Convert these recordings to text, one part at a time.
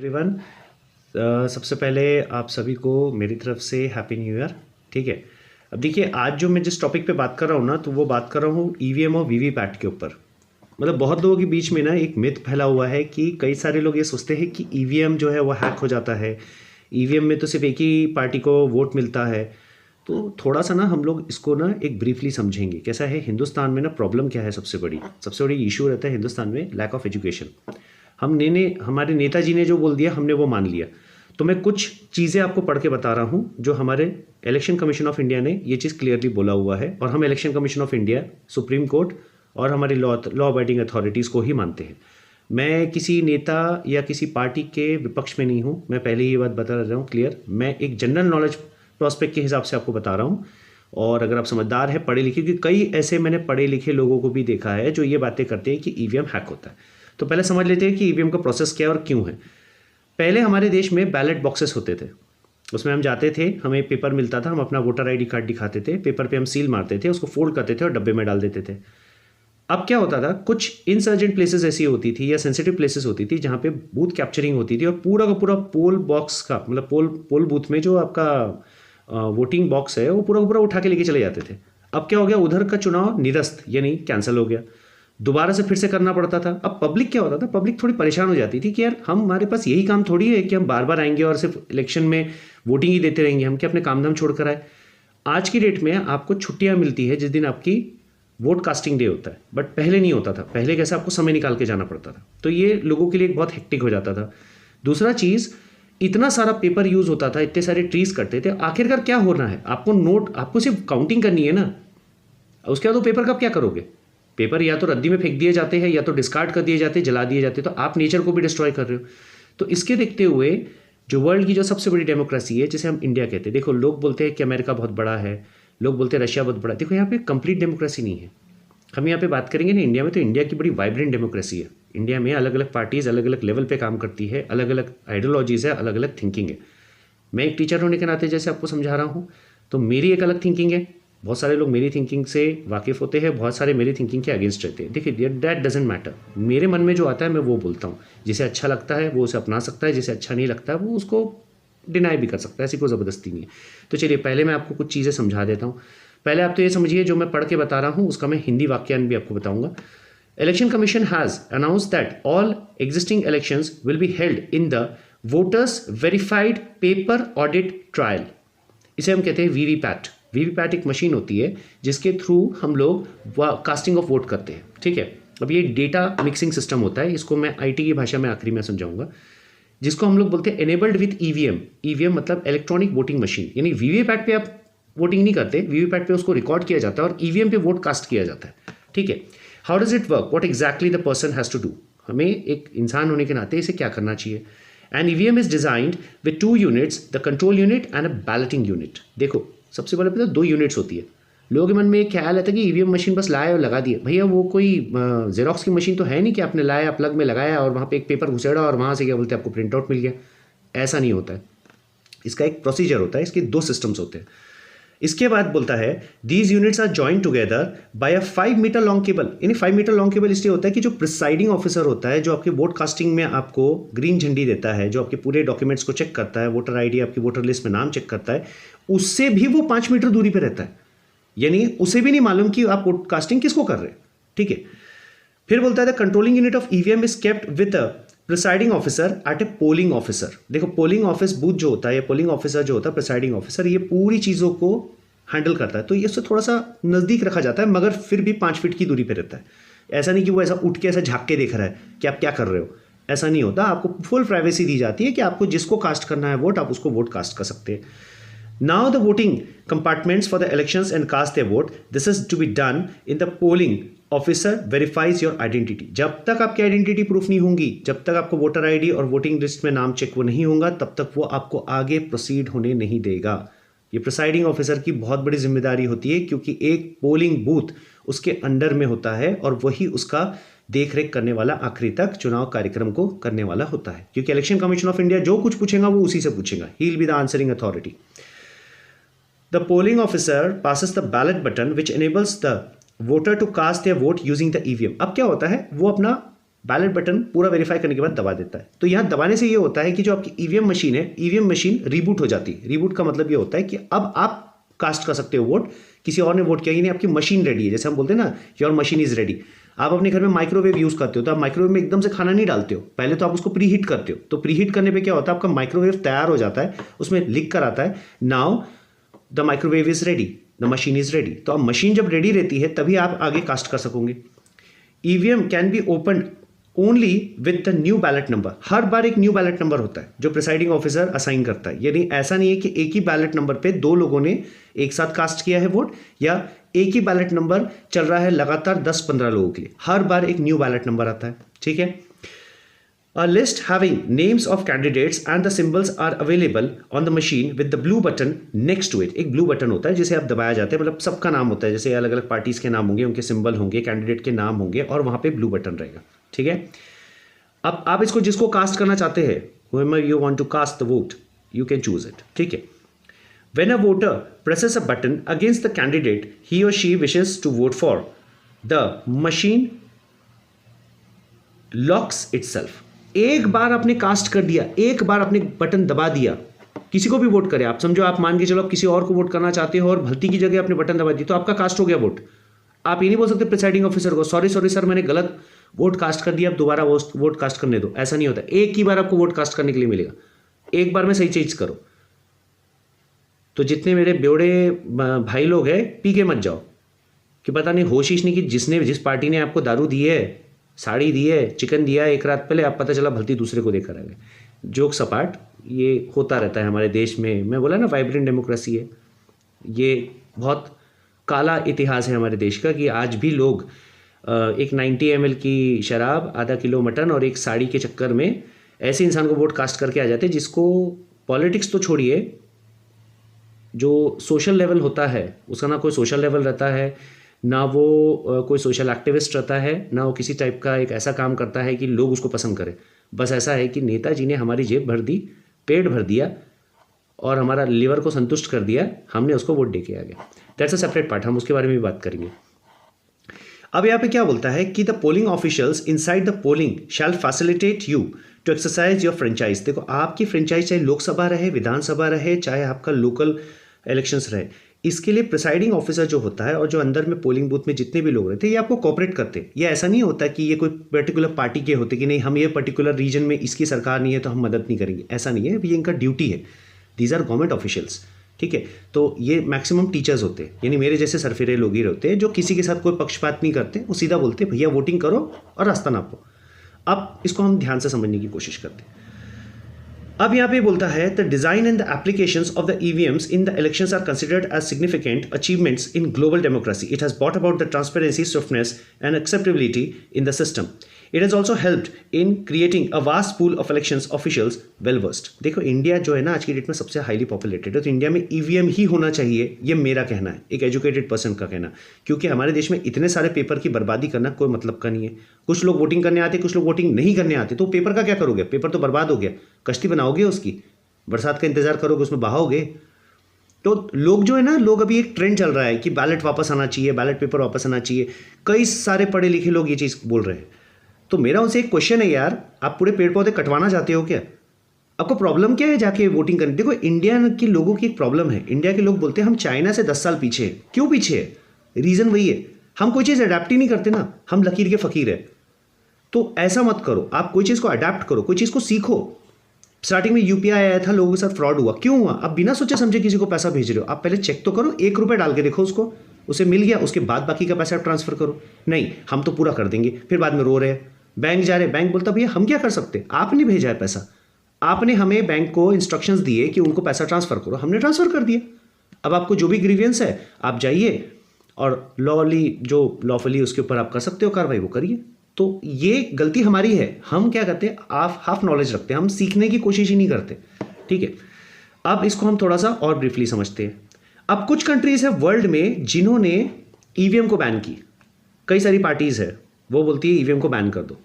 Everyone. सबसे पहले आप सभी को मेरी तरफ से हैप्पी न्यू ईयर। ठीक है। अब देखिए, आज जो मैं जिस टॉपिक पे बात कर रहा हूँ ना, तो वो बात कर रहा हूँ ईवीएम और वीवीपैट के ऊपर। मतलब बहुत लोगों के बीच में ना एक मिथ फैला हुआ है कि कई सारे लोग ये सोचते हैं कि ईवीएम जो है वो हैक हो जाता है। ईवीएम में तो सिर्फ एक ही पार्टी को वोट मिलता है। तो थोड़ा सा ना हम लोग इसको ना एक ब्रीफली समझेंगे कैसा है हिंदुस्तान में ना प्रॉब्लम क्या है। सबसे बड़ी इशू रहता है हिंदुस्तान में लैक ऑफ एजुकेशन। हमारे नेताजी ने जो बोल दिया हमने वो मान लिया। तो मैं कुछ चीज़ें आपको पढ़ के बता रहा हूँ जो हमारे इलेक्शन कमीशन ऑफ इंडिया ने ये चीज़ क्लियरली बोला हुआ है, और हम election commission of India, supreme court और हमारी लॉ अबाइडिंग अथॉरिटीज़ को ही मानते हैं। मैं किसी नेता या किसी पार्टी के विपक्ष में नहीं हूँ। मैं पहले ही ये बात बता रहा हूँ क्लियर। मैं एक जनरल नॉलेज प्रॉस्पेक्ट के हिसाब से आपको बता रहा हूँ। और अगर आप समझदार हैं, पढ़े लिखे, क्योंकि कई ऐसे मैंने पढ़े लिखे लोगों को भी देखा है जो ये बातें करते हैं कि ईवीएम हैक होता है। तो पहले समझ लेते हैं कि ईवीएम का प्रोसेस क्या है और क्यों है। पहले हमारे देश में बैलेट बॉक्सेस होते थे। उसमें हम जाते थे, हमें पेपर मिलता था, हम अपना वोटर आईडी कार्ड दिखाते थे, पेपर पे हम सील मारते थे, उसको फोल्ड करते थे और डब्बे में डाल देते थे। अब क्या होता था, कुछ इंसर्जेंट प्लेसेस ऐसी होती थी या सेंसिटिव प्लेसेस होती थी जहाँ पे बूथ कैप्चरिंग होती थी, और पूरा का पूरा पोल बॉक्स का मतलब पोल बूथ में जो आपका वोटिंग बॉक्स है वो पूरा का पूरा उठा के लेके चले जाते थे। अब क्या हो गया, उधर का चुनाव निरस्त यानी कैंसिल हो गया। दोबारा से फिर से करना पड़ता था। अब पब्लिक क्या होता था, पब्लिक थोड़ी परेशान हो जाती थी कि यार हमारे पास यही काम थोड़ी है कि हम बार बार आएंगे और सिर्फ इलेक्शन में वोटिंग ही देते रहेंगे। हम क्या अपने काम धाम छोड़ कर आए। आज की डेट में आपको छुट्टियां मिलती है जिस दिन आपकी वोट कास्टिंग डे होता है, बट पहले नहीं होता था। पहले कैसे आपको समय निकाल के जाना पड़ता था, तो ये लोगों के लिए बहुत हेक्टिक हो जाता था। दूसरा चीज़, इतना सारा पेपर यूज होता था, इतने सारे ट्रीज करते थे, आखिरकार क्या होना है आपको, नोट आपको सिर्फ काउंटिंग करनी है ना। उसके बाद वो पेपर का आप क्या करोगे। पेपर या तो रद्दी में फेंक दिए जाते हैं या तो डिस्कार्ड कर दिए जाते हैं, जला दिए जाते हैं। तो आप नेचर को भी डिस्ट्रॉय कर रहे हो। तो इसके देखते हुए जो वर्ल्ड की जो सबसे बड़ी डेमोक्रेसी है जिसे हम इंडिया कहते हैं, देखो लोग बोलते हैं कि अमेरिका बहुत बड़ा है, लोग बोलते हैं रशिया बहुत बड़ा है। देखो यहाँ पे कंप्लीट डेमोक्रेसी नहीं है। हम यहाँ पे बात करेंगे ना इंडिया में, तो इंडिया की बड़ी वाइब्रेंट डेमोक्रेसी है। इंडिया में अलग अलग पार्टीज अलग अलग लेवल पे काम करती है, अलग अलग आइडियोलॉजीज है, अलग अलग थिंकिंग है। मैं एक टीचर होने के नाते जैसे आपको समझा रहा हूँ, तो मेरी एक अलग थिंकिंग है। बहुत सारे लोग मेरी थिंकिंग से वाकिफ़ होते हैं, बहुत सारे मेरी थिंकिंग के अगेंस्ट रहते हैं। देखिए, दैट डजेंट मैटर। मेरे मन में जो आता है मैं वो बोलता हूँ। जिसे अच्छा लगता है वो उसे अपना सकता है, जिसे अच्छा नहीं लगता है वो उसको डिनाई भी कर सकता है। ऐसी कोई ज़बरदस्ती नहीं है। तो चलिए पहले मैं आपको कुछ चीज़ें समझा देता हूँ। पहले आप तो ये समझिए, जो मैं पढ़ के बता रहा हूँ उसका मैं हिंदी वाक्यांश भी आपको बताऊंगा। Election commission has announced that all existing elections will be held in the voters verified paper audit trial. इसे हम कहते हैं वीवीपैट। वीवीपैट एक मशीन होती है जिसके थ्रू हम लोग कास्टिंग ऑफ वोट करते हैं। ठीक है। अब ये डेटा मिक्सिंग सिस्टम होता है, इसको मैं आईटी की भाषा में आखिरी में समझाऊंगा, जिसको हम लोग बोलते हैं एनेबल्ड विथ ईवीएम। ईवीएम मतलब इलेक्ट्रॉनिक वोटिंग मशीन, यानी वीवीपैट पे आप वोटिंग नहीं करते, वीवीपैट पे उसको रिकॉर्ड किया जाता है और ईवीएम पे वोट कास्ट किया जाता है। ठीक है। How does it work, what exactly the person has to do. हमें एक इंसान होने के नाते इसे क्या करना चाहिए। An EVM is designed with 2 units, the control unit and a balloting unit. देखो सबसे पहले पता 2 यूनिट्स होती है। लोगों के मन में एक ख्याल आता है कि ईवीएम मशीन बस लाए और लगा दिए। भैया वो कोई जेरोक्स की मशीन तो है नहीं कि आपने लाया, प्लग में लगाया और वहाँ पे एक पेपर घुसेड़ा और वहाँ से क्या बोलते हैं आपको प्रिंट आउट मिल गया। ऐसा नहीं होता है। इसका एक प्रोसीजर होता है, इसके 2 सिस्टम्स होते हैं। इसके बाद बोलता है these units are joint together by a 5 meter long cable. यानी 5 मीटर लॉन्ग केबल इसलिए होता है कि जो प्रिसाइडिंग ऑफिसर होता है, जो आपके वोट कास्टिंग में आपको ग्रीन झंडी देता है, जो आपके पूरे डॉक्यूमेंट्स को चेक करता है, वोटर आईडी आपकी वोटर लिस्ट में नाम चेक करता है, उससे भी वो 5 मीटर दूरी पर रहता है। यानी उसे भी नहीं मालूम कि आप वोट कास्टिंग किसको कर रहे हैं। ठीक है। फिर बोलता है the controlling unit of EVM is kept with a presiding officer eight A polling officer. देखो पोलिंग ऑफिस बूथ जो होता है या पोलिंग ऑफिसर जो होता है, प्रिसाइडिंग ऑफिसर, ये पूरी चीज़ों को हैंडल करता है। तो ये उससे थोड़ा सा नज़दीक रखा जाता है, मगर फिर भी 5 फीट की दूरी पे रहता है। ऐसा नहीं कि वो ऐसा उठ के ऐसा झाँक के देख रहा है कि आप क्या कर रहे हो। ऐसा नहीं होता। आपको फुल प्राइवेसी दी जाती है कि आपको जिसको कास्ट करना है वोट, आप उसको वोट कास्ट कर सकते हैं। Now the voting compartments for the elections and cast their vote, this is to be done in the polling officer verifies your identity. जब तक आपकी आइडेंटिटी प्रूफ नहीं होंगी, जब तक आपको वोटर आईडी और वोटिंग लिस्ट में नाम चेक वो नहीं होगा, तब तक वो आपको आगे प्रोसीड होने नहीं देगा। ये प्रिसाइडिंग ऑफिसर की बहुत बड़ी जिम्मेदारी होती है, क्योंकि एक पोलिंग बूथ उसके अंडर में होता है और वही उसका देख रेख करने वाला आखिरी तक चुनाव कार्यक्रम को करने वाला होता है। क्योंकि इलेक्शन कमीशन ऑफ इंडिया जो कुछ पूछेगा वो उसी से पूछेगा। He will be the answering authority. The polling officer passes the ballot button which enables the voter to cast their vote using the EVM. अब क्या होता है, वो अपना बैलेट बटन पूरा वेरीफाई करने के बाद दबा देता है। तो यहाँ दबाने से ये होता है कि जो आपकी ईवीएम मशीन है, ईवीएम मशीन रिबूट हो जाती है। रिबूट का मतलब ये होता है कि अब आप कास्ट कर सकते हो वोट, किसी और ने वोट किया ही नहीं, आपकी मशीन रेडी है। जैसे हम बोलते हैं ना, योर मशीन इज रेडी। आप अपने घर में माइक्रोवेव यूज करते हो तो आप माइक्रोवेव में एकदम से खाना नहीं डालते हो, पहले तो आप उसको प्री हीट करते हो। तो प्री हीट करने पे क्या होता है, आपका माइक्रोवेव तैयार हो जाता है, उसमें लिख कर आता है now the microwave is ready, the machine is ready. तो अब मशीन जब रेडी रहती है तभी आप आगे कास्ट कर सकोगे। EVM can be open only with the new ballot number. हर बार एक न्यू बैलेट नंबर होता है जो प्रिसाइडिंग ऑफिसर असाइन करता है। यानी ऐसा नहीं है कि एक ही बैलेट नंबर पे दो लोगों ने एक साथ कास्ट किया है वोट, या एक ही बैलेट नंबर चल रहा है लगातार 10-15 लोगों के लिए। हर बार एक न्यू बैलेट नंबर आता है, ठीक है। A list having names of candidates and the symbols are available on the machine with the blue button next to it। एक blue button होता है जिसे आप दबाया जाता है, मतलब सबका नाम होता है, जैसे अलग अलग पार्टीज के नाम होंगे, उनके सिंबल होंगे, कैंडिडेट के नाम होंगे, और वहां पे ब्लू बटन रहेगा, ठीक है। अब आप इसको जिसको कास्ट करना चाहते हैं, whoever you want to cast the vote, you can choose it, ठीक है। When a voter presses a button against the candidate he or she wishes to vote for, the machine locks itself। एक बार आपने cast कर दिया, एक बार आपने button दबा दिया, किसी को भी वोट करे, आप समझो, आप मान के चलो आप किसी और को वोट करना चाहते हो और भलती की जगह आपने बटन दबा दी, तो आपका कास्ट हो गया वोट। आप ये नहीं बोल सकते प्रिसाइडिंग ऑफिसर को सॉरी सर मैंने गलत वोट कास्ट कर दिया, अब दोबारा वोट कास्ट करने दो। ऐसा नहीं होता, एक ही बार आपको वोट कास्ट करने के लिए मिलेगा, एक बार में सही चीज करो। तो जितने मेरे बेवड़े भाई लोग हैं, पी के मत जाओ कि पता नहीं होशिश नहीं कि जिस पार्टी ने आपको दारू दी है, साड़ी दी है, चिकन दिया है एक रात पहले, आप पता चला भलती दूसरे को देकर आ गए। जोक सपाट ये होता रहता है हमारे देश में। मैं बोला ना, वाइब्रेंट डेमोक्रेसी है, ये बहुत काला इतिहास है हमारे देश का कि आज भी लोग एक 90 ml की शराब, आधा किलो मटन और एक साड़ी के चक्कर में ऐसे इंसान को वोट कास्ट करके आ जाते हैं जिसको पॉलिटिक्स तो छोड़िए, जो सोशल लेवल होता है उसका ना कोई सोशल लेवल रहता है, ना वो कोई सोशल एक्टिविस्ट रहता है, ना वो किसी टाइप का एक ऐसा काम करता है कि लोग उसको पसंद करें। बस ऐसा है कि नेताजी ने हमारी जेब भर दी, पेट भर दिया और हमारा लिवर को संतुष्ट कर दिया, हमने उसको वोट दे के आ गए। दैट्स अ सेपरेट पार्ट, हम उसके बारे में भी बात करेंगे। अब यहाँ पे क्या बोलता है कि the polling officials inside the polling shall facilitate you to exercise your franchise. देखो, आपकी फ्रेंचाइज चाहे लोकसभा रहे, विधानसभा रहे, चाहे आपका लोकल इलेक्शंस रहे, इसके लिए प्रिसाइडिंग ऑफिसर जो होता है और जो अंदर में पोलिंग बूथ में जितने भी लोग रहते हैं, ये आपको कोऑपरेट करते हैं। ये ऐसा नहीं होता कि ये कोई पर्टिकुलर पार्टी के होते कि नहीं हम ये पर्टिकुलर रीजन में इसकी सरकार नहीं है तो हम मदद नहीं करेंगे, ऐसा नहीं है। ये इनका ड्यूटी है। दीज आर गवर्नमेंट ऑफिशियल्स, ठीक है। तो ये मैक्सिमम टीचर्स होते हैं, यानी मेरे जैसे सरफिरे लोग ही होते हैं जो किसी के साथ कोई पक्षपात नहीं करते, वो सीधा बोलते भैया वोटिंग करो और रास्ता नापो। अब इसको हम ध्यान से समझने की कोशिश करते हैं। अब यहाँ पे बोलता है the design and the applications of the EVMs in the elections are considered as significant achievements in global democracy. It has brought about the transparency, swiftness and acceptability in the system. It has also helped in creating a vast pool of elections officials well versed। देखो, India जो है ना आज की date में सबसे highly populated है, तो इंडिया में ईवीएम ही होना चाहिए, ये मेरा कहना है, एक एजुकेटेड पर्सन का कहना। क्योंकि हमारे देश में इतने सारे पेपर की बर्बादी करना कोई मतलब का नहीं है। कुछ लोग वोटिंग करने आते, कुछ लोग वोटिंग नहीं करने आते, तो पेपर का क्या करोगे? पेपर तो बर्बाद हो गया, कश्ती बनाओगे उसकी, बरसात का इंतजार करोगे, उसमें बहाओगे। तो लोग जो है ना, लोग अभी एक ट्रेंड चल रहा है कि बैलेट वापस आना चाहिए, बैलेट पेपर वापस आना चाहिए। कई सारे पढ़े लिखे लोग ये चीज़ बोल रहे हैं। तो मेरा उनसे एक क्वेश्चन है यार, आप पूरे पेड़ पौधे कटवाना चाहते हो क्या? आपको प्रॉब्लम क्या है जाके वोटिंग करने? देखो, इंडिया के लोगों की एक प्रॉब्लम है। इंडिया के लोग बोलते हैं हम चाइना से 10 साल पीछे हैं। क्यों पीछे है? रीज़न वही है, हम कोई चीज़ अडेप्ट ही नहीं करते ना, हम लकीर के फ़कीर है। तो ऐसा मत करो, आप कोई चीज़ को अडेप्ट करो, कोई चीज़ को सीखो। स्टार्टिंग में यूपीआई आया था, लोगों के साथ फ्रॉड हुआ, क्यों हुआ? आप बिना सोचे समझे किसी को पैसा भेज रहे हो, आप पहले चेक तो करो, 1 रुपये डाल के देखो उसको, उसे मिल गया, उसके बाद बाकी का पैसा ट्रांसफर करो। नहीं, हम तो पूरा कर देंगे, फिर बाद में रो रहे हैं। बैंक जा रहे, बैंक बोलता भैया हम क्या कर सकते, आपने भेजा है पैसा, आपने हमें बैंक को इंस्ट्रक्शंस दिए कि उनको पैसा ट्रांसफर करो, हमने ट्रांसफर कर दिया। अब आपको जो भी ग्रीवियंस है आप जाइए और लॉफुली उसके ऊपर आप कर सकते हो कार्रवाई, वो करिए। तो ये गलती हमारी है, हम क्या करते हैं, हाफ नॉलेज रखते हैं, हम सीखने की कोशिश ही नहीं करते, ठीक है। अब इसको हम थोड़ा सा और ब्रीफली समझते हैं। अब कुछ कंट्रीज है वर्ल्ड में जिन्होंने ईवीएम को बैन की, कई सारी पार्टीज है वो बोलती है ईवीएम को बैन कर दो।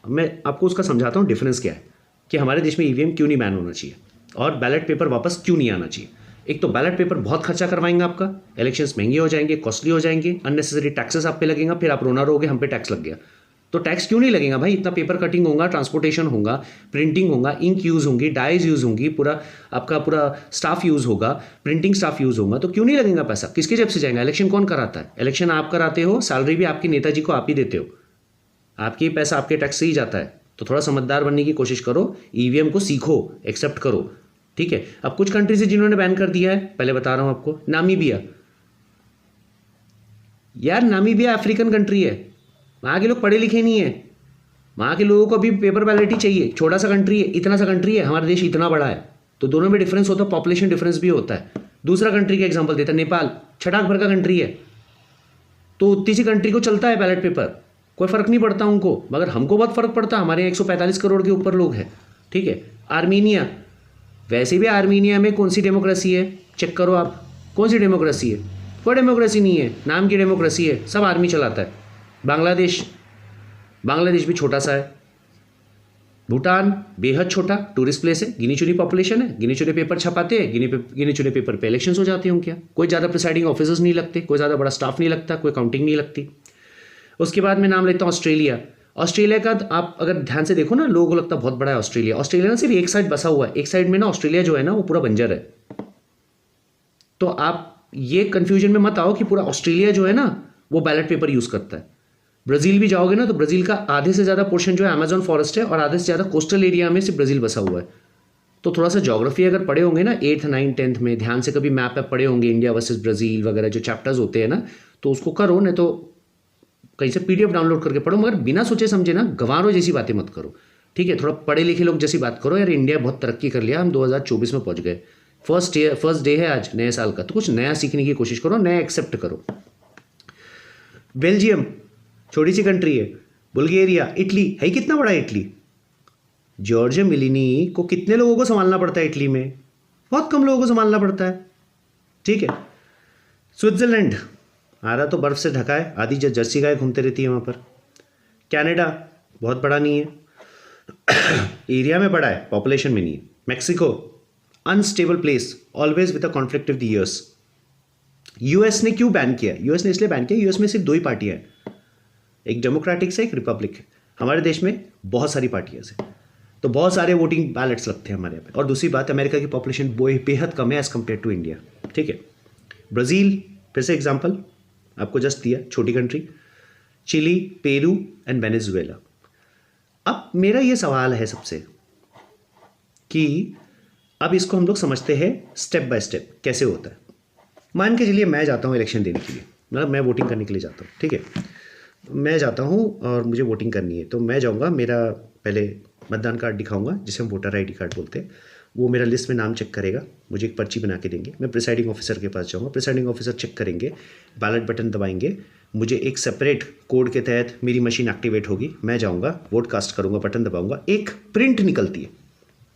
मैं आपको उसका समझाता हूँ डिफरेंस क्या है, कि हमारे देश में ईवीएम क्यों नहीं बैन होना चाहिए और बैलेट पेपर वापस क्यों नहीं आना चाहिए। एक तो बैलेट पेपर बहुत खर्चा करवाएंगे आपका, इलेक्शंस महंगे हो जाएंगे, कॉस्टली हो जाएंगे, अननेसेसरी टैक्सेस आप पे लगेगा, फिर आप रोना रहोगे हम पे टैक्स लग गया। तो टैक्स क्यों नहीं लगेगा भाई? इतना पेपर कटिंग होगा, ट्रांसपोर्टेशन होगा, प्रिंटिंग होगा, इंक यूज़ होंगी, डाइज यूज़ होंगी, पूरा आपका पूरा स्टाफ यूज़ होगा, प्रिंटिंग स्टाफ यूज़ होगा, तो क्यों नहीं लगेगा पैसा? किसके जेब से जाएगा? इलेक्शन कौन कराता है? इलेक्शन आप कराते हो, सैलरी भी आपके नेताजी को आप ही देते हो, आपकी पैसा आपके टैक्स से ही जाता है। तो थोड़ा समझदार बनने की कोशिश करो, ईवीएम को सीखो, एक्सेप्ट करो, ठीक है। अब कुछ कंट्रीज है जिन्होंने बैन कर दिया है, पहले बता रहा हूं आपको। नामीबिया, यार नामीबिया अफ्रीकन कंट्री है, वहां के लोग पढ़े लिखे नहीं है, वहां के लोगों को अभी पेपर बैलेट ही चाहिए। छोटा सा कंट्री है, इतना सा कंट्री है, हमारा देश इतना बड़ा है, तो दोनों में डिफरेंस होता है, पॉपुलेशन डिफरेंस भी होता है। दूसरा कंट्री का एग्जाम्पल देता है, नेपाल, छटाक भर का कंट्री है, तो उतनी सी कंट्री को चलता है बैलेट पेपर, कोई फर्क नहीं पड़ता उनको, मगर हमको बहुत फर्क पड़ता है, हमारे यहाँ 145 करोड़ के ऊपर लोग हैं, ठीक है। आर्मीनिया, वैसे भी आर्मीनिया में कौन सी डेमोक्रेसी है, चेक करो आप, कौन सी डेमोक्रेसी है? कोई डेमोक्रेसी नहीं है, नाम की डेमोक्रेसी है, सब आर्मी चलाता है। बांग्लादेश, बांग्लादेश भी छोटा सा है। भूटान बेहद छोटा टूरिस्ट प्लेस है, गिनी चुनी पॉपुलेशन है, गिनी चुने पेपर छपाते हैं, गिनी चुने पेपर पे इलेक्शंस हो जाते हैं क्या? कोई ज़्यादा प्रिसाइडिंग ऑफिसर्स नहीं लगते, कोई ज़्यादा बड़ा स्टाफ नहीं लगता, कोई काउंटिंग नहीं लगती। उसके बाद मैं नाम लेता हूँ ऑस्ट्रेलिया। ऑस्ट्रेलिया का आप अगर ध्यान से देखो ना, लोगों को लगता है बहुत बड़ा है ऑस्ट्रेलिया। ऑस्ट्रेलिया ना सिर्फ एक साइड बसा हुआ है, एक साइड में ना ऑस्ट्रेलिया जो है ना वो पूरा बंजर है। तो आप ये कंफ्यूजन में मत आओ कि पूरा ऑस्ट्रेलिया जो है ना वो बैलेट पेपर यूज करता है। ब्राजील भी जाओगे ना तो ब्राजील का आधे से ज़्यादा पोर्शन जो है अमेजोन फॉरेस्ट है, और आधे से ज़्यादा कोस्टल एरिया में सिर्फ ब्राजील बसा हुआ है। तो थोड़ा सा ज्योग्राफी अगर पढ़े होंगे ना 8th 9th 10th में, ध्यान से कभी मैप पे पढ़े होंगे, इंडिया वर्सेस ब्राजील वगैरह जो चैप्टर्स होते हैं ना, तो उसको करो, नहीं तो कहीं से पीडीएफ डाउनलोड करके पढ़ो, मगर बिना सोचे समझे ना गंवारों जैसी बातें मत करो, ठीक है। थोड़ा पढ़े लिखे लोग जैसी बात करो, यार इंडिया बहुत तरक्की कर लिया, हम 2024 में पहुंच गए, फर्स्ट डे है आज नए साल का, तो कुछ नया सीखने की कोशिश करो, नया एक्सेप्ट करो। बेल्जियम छोटी सी कंट्री है। बुल्गारिया, इटली है कितना बड़ा है इटली? जॉर्जिया मिलिनी को कितने लोगों को संभालना पड़ता है इटली में? बहुत कम लोगों को संभालना पड़ता है, ठीक है। स्विट्जरलैंड, आधा तो बर्फ से ढका है, आधी जर्सी गाय घूमते रहती है वहाँ पर। कनाडा बहुत बड़ा नहीं है, एरिया में बड़ा है, पॉपुलेशन में नहीं है। Mexico, unstable place, always with a conflict of the years. US ने क्यों बैन किया? यूएस ने इसलिए बैन किया, यूएस में सिर्फ 2 ही पार्टियां हैं, एक डेमोक्रेटिक से एक रिपब्लिक है। हमारे देश में बहुत सारी पार्टियां हैं, तो बहुत सारे वोटिंग बैलेट्स लगते हैं हमारे यहाँ पे। और दूसरी बात, अमेरिका की पॉपुलेशन बेहद कम है एज कम्पेयर टू इंडिया, ठीक है। ब्राज़ील, फिर से एग्जाम्पल आपको जस्ट दिया, छोटी country. Chile, Peru and Venezuela. अब मेरा ये सवाल है सबसे कि अब इसको हम लोग समझते हैं स्टेप बाय स्टेप कैसे होता है। मान के चलिए मैं जाता हूँ इलेक्शन देने के लिए, मतलब मैं वोटिंग करने के लिए जाता हूँ, ठीक है। मैं जाता हूँ और मुझे वोटिंग करनी है, तो मैं जाऊँगा, मेरा पहले मतदान कार्ड दिखाऊंगा जिसे हम वोटर आईडी कार्ड बोलते हैं। वो मेरा लिस्ट में नाम चेक करेगा, मुझे एक पर्ची बना के देंगे, मैं प्रिसाइडिंग ऑफिसर के पास जाऊँगा, प्रिसाइडिंग ऑफिसर चेक करेंगे, बैलेट बटन दबाएंगे, मुझे एक सेपरेट कोड के तहत मेरी मशीन एक्टिवेट होगी, मैं जाऊँगा वोट कास्ट करूँगा, बटन दबाऊँगा, एक प्रिंट निकलती है।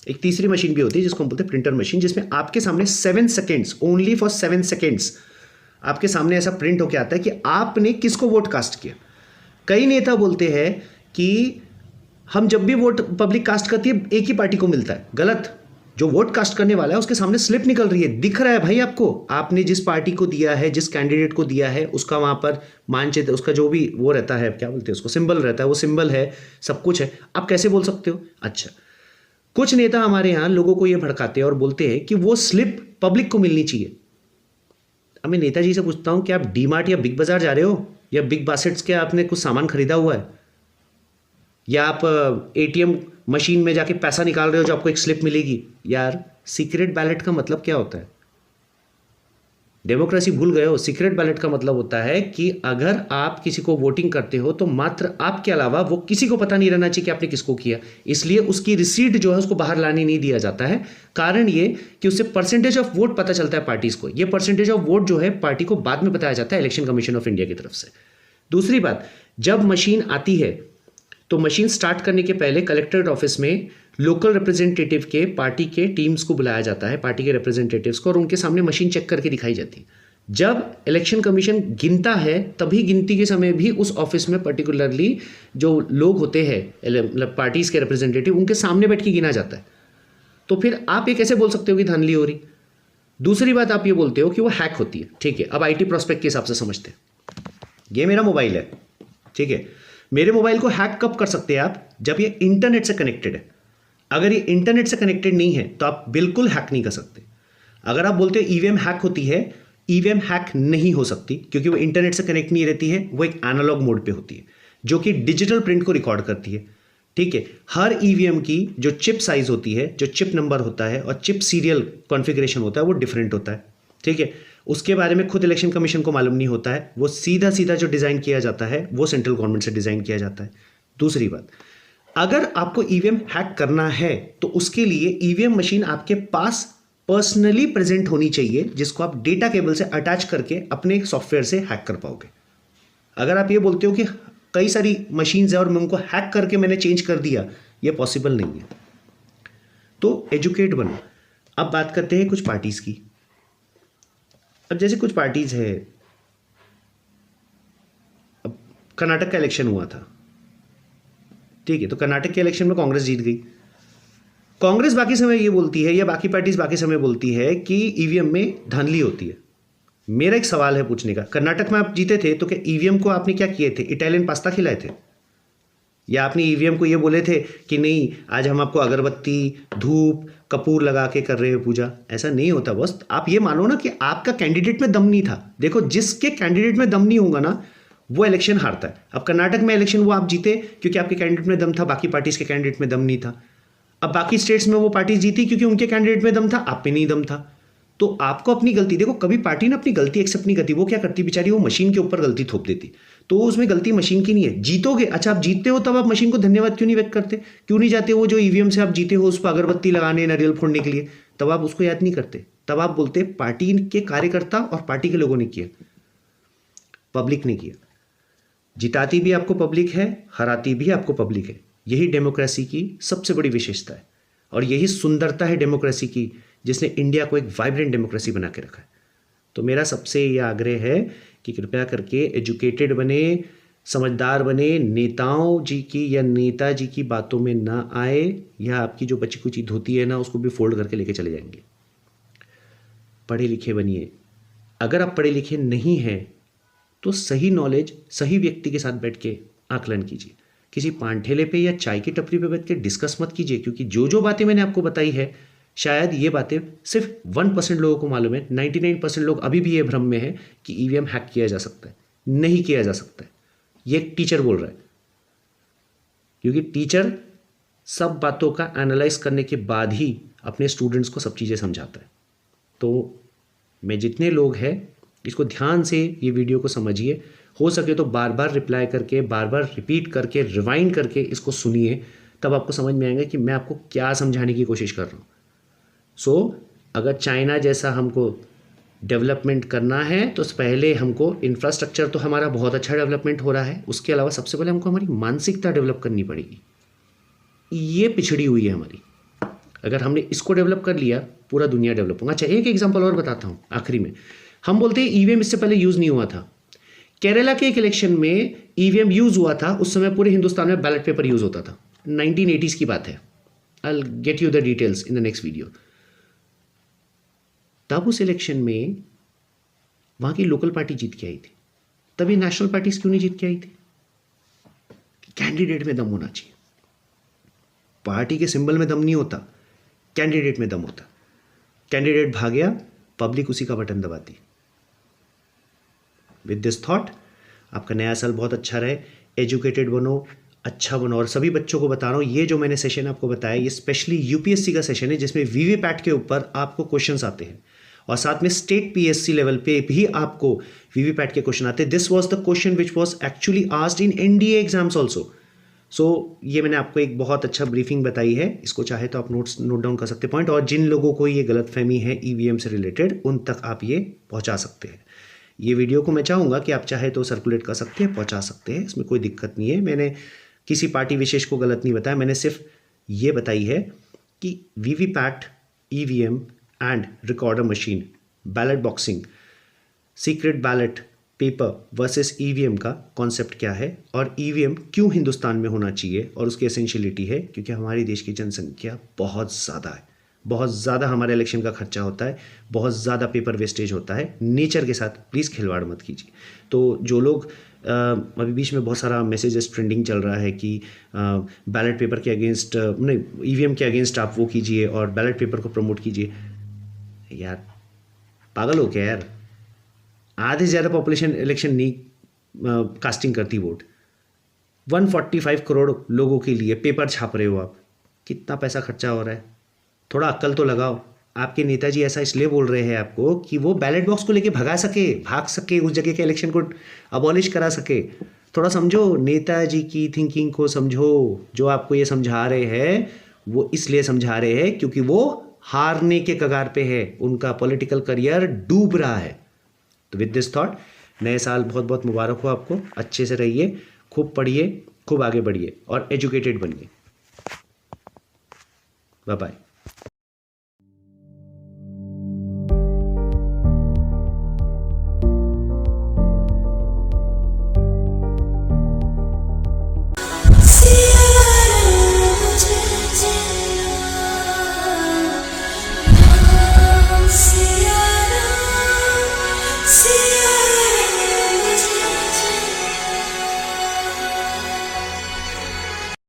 एक तीसरी मशीन भी होती है जिसको हम बोलते हैं प्रिंटर मशीन, जिसमें आपके सामने 7 सेकेंड्स, ओनली फॉर 7 सेकेंड्स आपके सामने ऐसा प्रिंट होकर आता है कि आपने किसको वोट कास्ट किया। कई नेता बोलते हैं कि हम जब भी वोट पब्लिक कास्ट करती है एक ही पार्टी को मिलता है, गलत। जो वोट कास्ट करने वाला है उसके सामने स्लिप निकल रही है, दिख रहा है भाई आपको, आपने जिस पार्टी को दिया है, जिस कैंडिडेट को दिया है, उसका वहाँ पर मानचित्र, उसका जो भी वो रहता है, क्या बोलते हैं उसको, सिंबल रहता है, वो सिंबल है, सब कुछ है। आप कैसे बोल सकते हो? अच्छा, कुछ नेता हमारे यहाँ लोगों को ये भड़काते हैं और बोलते हैं कि वो स्लिप पब्लिक को मिलनी चाहिए। अब मैं नेताजी से पूछता हूँ कि आप डी मार्ट या बिग बाजार जा रहे हो, या बिग बास्केट्स के आपने कुछ सामान खरीदा हुआ है, या आप एटीएम मशीन में जाके पैसा निकाल रहे हो जो आपको एक स्लिप मिलेगी? यार सीक्रेट बैलेट का मतलब क्या होता है? डेमोक्रेसी भूल गए हो? सीक्रेट बैलेट का मतलब होता है कि अगर आप किसी को वोटिंग करते हो तो मात्र आपके अलावा वो किसी को पता नहीं रहना चाहिए कि आपने किसको किया, इसलिए उसकी रिसीट जो है उसको बाहर लाने नहीं दिया जाता है। कारण ये कि उससे परसेंटेज ऑफ वोट पता चलता है पार्टीज को, ये परसेंटेज ऑफ वोट जो है पार्टी को बाद में बताया जाता है इलेक्शन कमीशन ऑफ इंडिया की तरफ से। दूसरी बात, जब मशीन आती है तो मशीन स्टार्ट करने के पहले कलेक्ट्रेट ऑफिस में लोकल रिप्रेजेंटेटिव के पार्टी के टीम्स को बुलाया जाता है, पार्टी के रिप्रेजेंटेटिव्स को, और उनके सामने मशीन चेक करके दिखाई जाती है। जब इलेक्शन कमीशन गिनता है तभी गिनती के समय भी उस ऑफिस में पर्टिकुलरली जो लोग होते हैं मतलब पार्टीज के रिप्रेजेंटेटिव, उनके सामने बैठ के गिना जाता है। तो फिर आप ये कैसे बोल सकते हो कि धांधली हो रही? दूसरी बात, आप ये बोलते हो कि वो हैक होती है, ठीक है। अब आईटी प्रोस्पेक्ट के हिसाब से समझते हैं। ये मेरा मोबाइल है, ठीक है, मेरे मोबाइल को हैक कब कर सकते हैं आप? जब ये इंटरनेट से कनेक्टेड है। अगर ये इंटरनेट से कनेक्टेड नहीं है तो आप बिल्कुल हैक नहीं कर सकते। अगर आप बोलते हो ईवीएम हैक होती है, ईवीएम हैक नहीं हो सकती, क्योंकि वो इंटरनेट से कनेक्ट नहीं रहती है, वो एक एनालॉग मोड पे होती है जो कि डिजिटल प्रिंट को रिकॉर्ड करती है। ठीक है, हर ईवीएम की जो चिप साइज होती है, जो चिप नंबर होता है और चिप सीरियल कॉन्फ़िगरेशन होता है, वो डिफरेंट होता है। ठीक है, उसके बारे में खुद इलेक्शन कमीशन को मालूम नहीं होता है। वो सीधा सीधा जो डिज़ाइन किया जाता है वो सेंट्रल गवर्नमेंट से डिज़ाइन किया जाता है। दूसरी बात, अगर आपको ईवीएम हैक करना है तो उसके लिए ईवीएम मशीन आपके पास पर्सनली प्रेजेंट होनी चाहिए, जिसको आप डेटा केबल से अटैच करके अपने सॉफ्टवेयर से हैक कर पाओगे। अगर आप ये बोलते हो कि कई सारी मशीन्स है और मैं उनको हैक करके मैंने चेंज कर दिया, ये पॉसिबल नहीं है। तो एजुकेट बनो। अब बात करते हैं कुछ पार्टीज की। अब जैसे कुछ पार्टीज है, अब कर्नाटक का इलेक्शन हुआ था, ठीक है, तो कर्नाटक के इलेक्शन में कांग्रेस जीत गई। कांग्रेस बाकी समय ये बोलती है, या बाकी पार्टीज बाकी समय बोलती है कि ईवीएम में धांधली होती है। मेरा एक सवाल है पूछने का, कर्नाटक में आप जीते थे तो क्या ईवीएम को आपने क्या किए थे? इटालियन पास्ता खिलाए थे? या आपने ईवीएम को ये बोले थे कि नहीं आज हम आपको अगरबत्ती, धूप, कपूर लगा के कर रहे हैं पूजा? ऐसा नहीं होता बस। आप ये मानो ना कि आपका कैंडिडेट में दम नहीं था। देखो, जिसके कैंडिडेट में दम नहीं होगा ना वो इलेक्शन हारता है। अब कर्नाटक में इलेक्शन वो आप जीते क्योंकि आपके कैंडिडेट में दम था, बाकी पार्टीज के कैंडिडेट में दम नहीं था। अब बाकी स्टेट्स में वो पार्टी जीती क्योंकि उनके कैंडिडेट में दम था, आप पे नहीं दम था। तो आपको अपनी गलती, देखो कभी पार्टी ना अपनी गलती एक्सेप्ट नहीं करती। वो क्या करती बेचारी, वो मशीन के ऊपर गलती थोप देती। तो उसमें गलती मशीन की नहीं है। जीतोगे, अच्छा आप जीतते हो तब आप मशीन को धन्यवाद क्यों नहीं व्यक्त करते? क्यों नहीं जाते वो जो ईवीएम से आप जीते हो उस पर अगरबत्ती लगाने, नारियल फोड़ने के लिए? तब आप उसको याद नहीं करते। तब आप बोलते पार्टी के कार्यकर्ता और पार्टी के लोगों ने किया, पब्लिक ने किया। जिताती भी आपको पब्लिक है, हराती भी आपको पब्लिक है। यही डेमोक्रेसी की सबसे बड़ी विशेषता है और यही सुंदरता है डेमोक्रेसी की, जिसने इंडिया को एक वाइब्रेंट डेमोक्रेसी बना के रखा है। तो मेरा सबसे यह आग्रह है कि कृपया करके एजुकेटेड बने, समझदार बने, नेताओं जी की या नेताजी की बातों में ना आए, या आपकी जो बची कुची धोती है ना उसको भी फोल्ड करके लेके चले जाएंगे। पढ़े लिखे बनिए। अगर आप पढ़े लिखे नहीं हैं तो सही नॉलेज सही व्यक्ति के साथ बैठ के आकलन कीजिए। किसी पान ठेले पे या चाय की टपरी पे बैठ के डिस्कस मत कीजिए, क्योंकि जो जो बातें मैंने आपको बताई है शायद ये बातें सिर्फ 1% लोगों को मालूम है। 99% लोग अभी भी ये भ्रम में है कि ईवीएम हैक किया जा सकता है। नहीं किया जा सकता है, ये एक टीचर बोल रहा है, क्योंकि टीचर सब बातों का एनालाइज करने के बाद ही अपने स्टूडेंट्स को सब चीज़ें समझाता है। तो मैं जितने लोग हैं इसको ध्यान से ये वीडियो को समझिए, हो सके तो बार बार रिप्लाई करके, बार बार रिपीट करके, रिवाइंड करके इसको सुनिए, तब आपको समझ में आएगा कि मैं आपको क्या समझाने की कोशिश कर रहा हूँ। अगर चाइना जैसा हमको डेवलपमेंट करना है तो पहले हमको इंफ्रास्ट्रक्चर तो हमारा बहुत अच्छा डेवलपमेंट हो रहा है, उसके अलावा सबसे पहले हमको हमारी मानसिकता डेवलप करनी पड़ेगी। ये पिछड़ी हुई है हमारी। अगर हमने इसको डेवलप कर लिया पूरा दुनिया डेवलप होगा। अच्छा, एक एग्जांपल और बताता हूँ आखिरी में। हम बोलते हैं ईवीएम इससे पहले यूज़ नहीं हुआ था। केरला के एक इलेक्शन में ईवीएम यूज़ हुआ था। उस समय पूरे हिंदुस्तान में बैलेट पेपर यूज़ होता था। 1980s की बात है। I will get you the details in the next video. तब उस इलेक्शन में वहाँ की लोकल पार्टी जीत के आई थी। तब ये नेशनल पार्टीज क्यों नहीं जीत के आई थी? कैंडिडेट में दम होना चाहिए। पार्टी के सिंबल में दम नहीं होता, कैंडिडेट में दम होता। कैंडिडेट भाग गया, पब्लिक उसी का बटन दबाती। विद दिस थॉट, आपका नया साल बहुत अच्छा रहे। एजुकेटेड बनो, अच्छा बनो। और सभी बच्चों को बता रहा हूँ, ये जो मैंने सेशन आपको बताया ये स्पेशली यूपीएससी का सेशन है, जिसमें वीवीपैट के ऊपर आपको क्वेश्चंस आते हैं और साथ में स्टेट पीएससी लेवल पे भी आपको वीवीपैट के क्वेश्चन आते हैं। This was the question which was actually asked in NDA exams also. ये मैंने आपको एक बहुत अच्छा ब्रीफिंग बताई है। इसको चाहे तो आप नोट डाउन कर सकते हैं पॉइंट। और जिन लोगों को ये गलतफहमी है ईवीएम से रिलेटेड, उन तक आप ये पहुंचा सकते हैं। ये वीडियो को मैं चाहूँगा कि आप चाहे तो सर्कुलेट कर सकते हैं, पहुँचा सकते हैं, इसमें कोई दिक्कत नहीं है। मैंने किसी पार्टी विशेष को गलत नहीं बताया, मैंने सिर्फ ये बताई है कि VVPAT, EVM and recorder machine, ballot boxing, secret ballot paper versus EVM का कॉन्सेप्ट क्या है और ईवीएम क्यों हिंदुस्तान में होना चाहिए और उसकी एसेंशियलिटी है। क्योंकि हमारे देश की जनसंख्या बहुत ज़्यादा है, बहुत ज़्यादा हमारे इलेक्शन का खर्चा होता है, बहुत ज़्यादा पेपर वेस्टेज होता है। नेचर के साथ प्लीज़ खिलवाड़ मत कीजिए। तो जो लोग अभी बीच में बहुत सारा मैसेजेस ट्रेंडिंग चल रहा है कि बैलेट पेपर के अगेंस्ट नहीं, ईवीएम के अगेंस्ट आप वो कीजिए और बैलेट पेपर को प्रमोट कीजिए। यार पागल हो क्या यार? आधे से ज़्यादा पॉपुलेशन इलेक्शन नहीं कास्टिंग करती वोट। 145 करोड़ लोगों के लिए पेपर छाप रहे हो आप, कितना पैसा खर्चा हो रहा है? थोड़ा अक्ल तो लगाओ। आपके नेताजी ऐसा इसलिए बोल रहे हैं आपको कि वो बैलेट बॉक्स को लेके भाग सके, उस जगह के इलेक्शन को अबॉलिश करा सके। थोड़ा समझो, नेताजी की थिंकिंग को समझो। जो आपको ये समझा रहे हैं वो इसलिए समझा रहे हैं क्योंकि वो हारने के कगार पे है, उनका पॉलिटिकल करियर डूब रहा है। तो विद दिस थॉट, नए साल बहुत बहुत मुबारक हो आपको। अच्छे से रहिए, खूब पढ़िए, खूब आगे बढ़िए और एजुकेटेड बनिए। Bye bye.